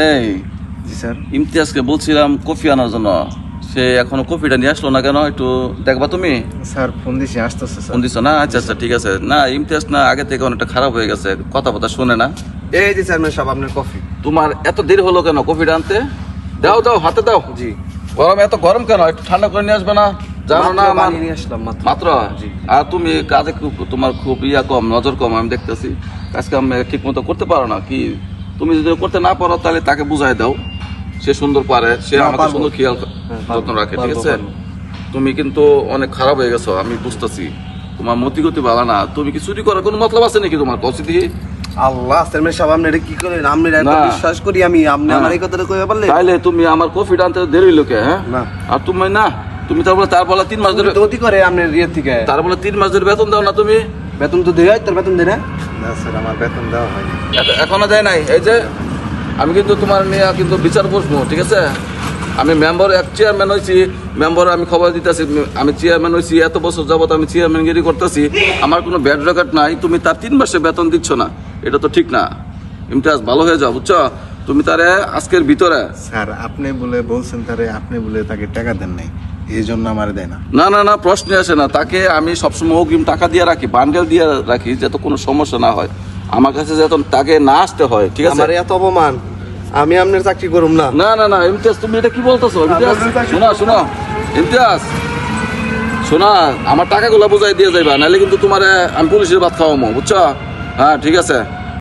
এই জি স্যার। ইমতিয়াজকে বলছিলাম কফি আনার জন্য, সে এখনো কফিটা নিয়ে আসলো না কেন? একটু দেখবা তুমি। স্যার ফোন দিছি, আসতেছে স্যার। ফোন দিছো না? আচ্ছা আচ্ছা ঠিক আছে। না ইমতিয়াজ না আগে থেকে অনেকটা খারাপ হয়ে গেছে, কথা কথা শুনে না। এই যে চেয়ারম্যান সাহেব আপনার কফি। তোমার এত দেরি হলো কেন কফিটা আনতে? দাও দাও হাতে দাও। জি। গরম এত গরম কেন? একটু ঠান্ডা করে নিয়ে আসবে না? জানো না আমার বানিয়ে নিয়ে আসলাম মাত্র। মাত্র। জি। আর তুমি কাজে তোমার খুব ইয়া কম, নজর কম আমি দেখতেছি। কাজ কাম ঠিক মতো করতে পারো না কি? তুমি যদি করতে না পারো তাহলে তাকে বুঝাই দাও, সে সুন্দর পারে, সে না, আমাকে পারবো। সুন্দর খেয়াল হ্যাঁ, যত্ন রাখে, ঠিক পারবো, আছে? পারবো। তুমি কিন্তু অনেক খারাপ হয়ে গেছো, আমি বুঝতেছি। তোমার মতি গতি ভালো না। তুমি কি চুরি করার কোনো মতলব আছে নাকি তোমার? কসিদি আল্লাহ চেয়ারম্যান সাহেব আপনি এটা কি করেন? আপনি এত না। বিশ্বাস করি আমি, আপনি হ্যাঁ। আমার এই কথাটা কইয়া পারলেন? তাইলে তুমি আমার কফিটা আনতে দেরি হইলো কে? হ্যাঁ না। আর তুমি না, তুমি তার বলে 3 মাস ধরে, তো অতি করে আপনার ইয়ে থেকে। তার বলে 3 মাস ধরে বেতন দাও না তুমি? বেতন তো দেয়, তোর বেতন দেয় না? না স্যার আমার বেতন দেওয়া হয়নি। এখনো দেয় নাই। এই যে আমি কিন্তু তোমার নিয়ে কিন্তু বিচার বসবো, ঠিক আছে? আমি মেম্বার এক চেয়ারম্যান হয়েছি, মেম্বার আমি খবর দিতেছি, আমি চেয়ারম্যান হয়েছি, এত বছর যাবত আমি চেয়ারম্যানগিরি করতেছি, আমার কোনো ব্যাড রেকর্ড নাই। তুমি তার 3 মাসে বেতন দিচ্ছ না, এটা তো ঠিক না। ইমতিয়াজ ভালো হয়ে যাও, বুঝছো? তুমি তারে আজকের ভিতরে। স্যার আপনি বলে বলছেন তারে, আপনি বলে তাকে টাকা দেন নাই, এই জন্য আমার দেয় না। না না না, প্রশ্নই আসে না। তাকে আমি সবসময় অগ্রিম টাকা দিয়ে রাখি, বান্ডেল দিয়ে রাখি, যাতে কোনো সমস্যা না হয় আমার কাছে, যাতে তাকে না আসতে হয়, ঠিক আছে? আমার এত অপমান, আমি আপনার চাকরি করুম না। না না না ইমতিয়াজ, তুমি এটা কি বলতেছো? ইমতিয়াজ শোনা শোনা, ইমতিয়াজ শোনা, আমার টাকাগুলো বুঝাই দিয়ে যাইবা, নাহলে কিন্তু তোমার আমি পুলিশের ভাত খাওয়াবো, বুঝছো? হ্যাঁ ঠিক আছে।